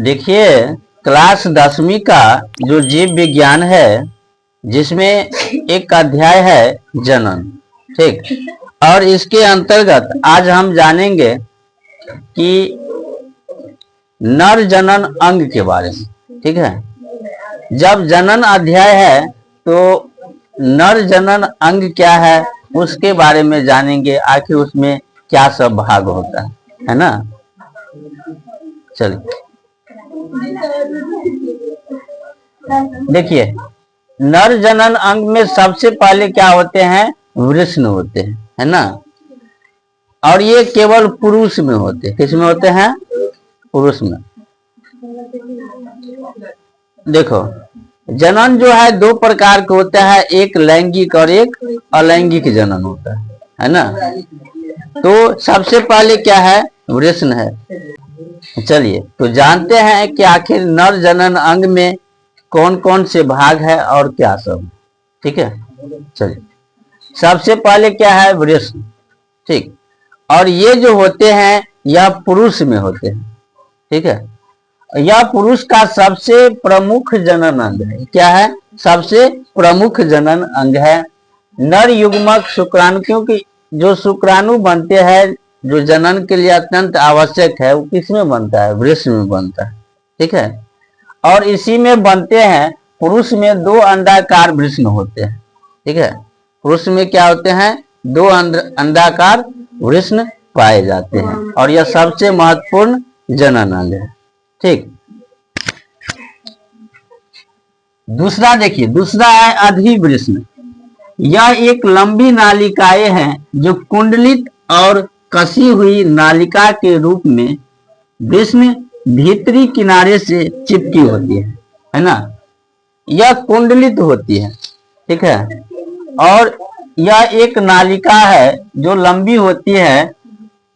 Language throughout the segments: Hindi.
देखिए, क्लास 10वीं का जो जीव विज्ञान है, जिसमें एक अध्याय है जनन, ठीक। और इसके अंतर्गत आज हम जानेंगे कि नर जनन अंग के बारे में, ठीक है। जब जनन अध्याय है तो नर जनन अंग क्या है उसके बारे में जानेंगे, आखिर उसमें क्या सब भाग होता है ना। चलिए देखिए, नर जनन अंग में सबसे पहले क्या होते हैं, वृषण होते हैं, है ना। और ये केवल पुरुष में होते हैं। किस में होते हैं? पुरुष में। देखो, जनन जो है दो प्रकार का होता है, एक लैंगिक और एक अलैंगिक जनन होता है ना। तो सबसे पहले क्या है, वृषण है। चलिए तो जानते हैं कि आखिर नर जनन अंग में कौन कौन से भाग है और क्या सब, ठीक है। चलिए, सबसे पहले क्या है, वृषण, ठीक। और ये जो होते हैं यह पुरुष में होते हैं, ठीक है। यह पुरुष का सबसे प्रमुख जनन अंग है। क्या है? सबसे प्रमुख जनन अंग है। नर युग्मक शुक्राणु, क्योंकि जो शुक्राणु बनते हैं जो जनन के लिए अत्यंत आवश्यक है, वो किसमें बनता है? वृषण में बनता है, ठीक है। और इसी में बनते हैं। पुरुष में दो अंडाकार वृषण होते हैं, ठीक है। पुरुष में क्या होते हैं? दो अंडाकार वृषण पाए जाते हैं और यह सबसे महत्वपूर्ण जनन अंग है, ठीक। दूसरा देखिए, दूसरा है अधिवृषण। यह एक लंबी नालिकाएं हैं जो कुंडलित और कसी हुई नालिका के रूप में वृषण भीतरी किनारे से चिपकी होती है ना। यह कुंडलित होती है, ठीक है। और यह एक नालिका है जो लंबी होती है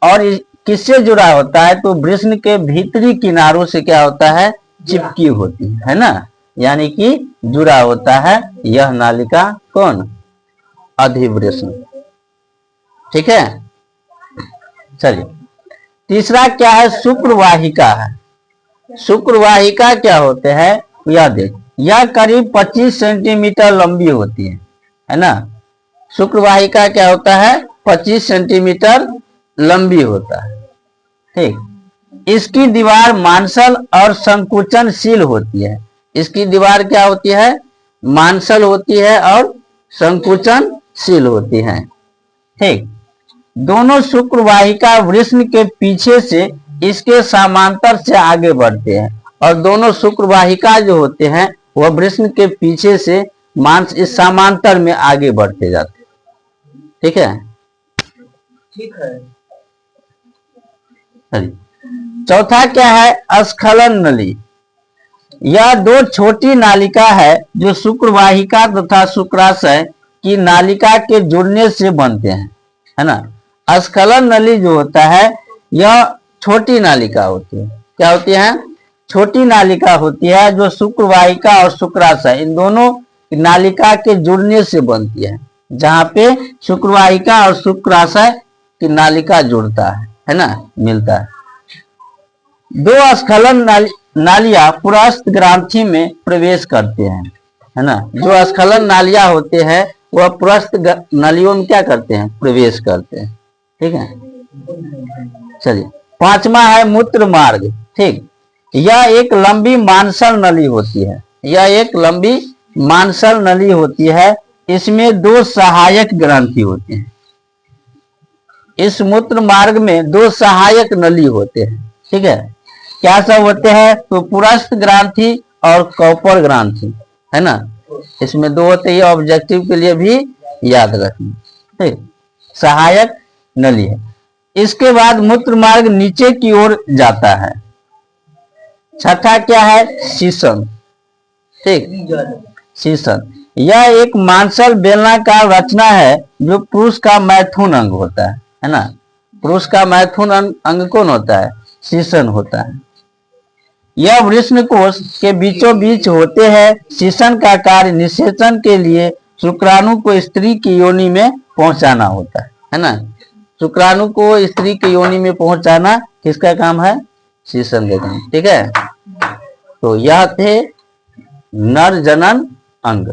और किससे जुड़ा होता है? तो वृषण के भीतरी किनारों से क्या होता है? चिपकी होती है ना, यानी कि जुड़ा होता है यह नालिका। कौन? अधिवृषण, ठीक है। चलिए, तीसरा क्या है, शुक्रवाहिका है। शुक्रवाहिका क्या होते हैं? यह देख, यह करीब 25 सेंटीमीटर लंबी होती है ना। शुक्रवाहिका क्या होता है? 25 सेंटीमीटर लंबी होता है, ठीक। इसकी दीवार मांसल और संकुचनशील होती है। इसकी दीवार क्या होती है? मांसल होती है और संकुचनशील होती है, ठीक। दोनों शुक्रवाहिका वृषण के पीछे से इसके समांतर से आगे बढ़ते हैं और दोनों शुक्रवाहिका जो होते हैं वह वृषण के पीछे से इस समांतर में आगे बढ़ते जाते हैं, ठीक है। ठीक है। चौथा क्या है, स्खलन नली। यह दो छोटी नालिका है जो शुक्रवाहिका तथा शुक्राशय की नालिका के जुड़ने से बनते हैं, है ना। स्खलन नली जो होता है यह छोटी नालिका होती है। क्या होती है? छोटी नालिका होती है जो शुक्रवाहिका और शुक्राशय इन दोनों नालिका के जुड़ने से बनती है, जहां पे शुक्रवाहिका और शुक्राशय की नालिका जुड़ता है ना, मिलता है। दो स्खलन नालियां पुरस्थ ग्रंथि में प्रवेश करते हैं, है ना। जो स्खलन नालियां होते हैं वह पुरस्थ नलियों में क्या करते हैं? प्रवेश करते हैं, ठीक है। चलिए, पांचवा है मूत्र मार्ग, ठीक। यह एक लंबी मांसल नली होती है। यह एक लंबी मांसल नली होती है। इसमें दो सहायक ग्रंथि होते हैं। इस मूत्र मार्ग में दो सहायक नली होते हैं, ठीक है। क्या सब होते हैं? तो पुरस्थ ग्रंथि और कॉपर ग्रंथि, है ना। इसमें दो होते हैं, ऑब्जेक्टिव के लिए भी याद रखना, ठीक। सहायक नली है। इसके बाद मूत्र मार्ग नीचे की ओर जाता है। छठा क्या है? शीशन, ठीक। शीशन यह एक मांसल बेलनाकार रचना है जो पुरुष का मैथुन अंग होता है ना। पुरुष का मैथुन अंग कौन होता है? शीशन होता है। यह वृषण कोश के बीचों बीच होते हैं। शीशन का कार्य निषेचन के लिए शुक्राणु को स्त्री की योनि में पहुंचाना होता है ना। शुक्राणु को स्त्री की योनि में पहुंचाना किसका काम है? शीशन का काम, ठीक है। तो यह थे नर जनन अंग।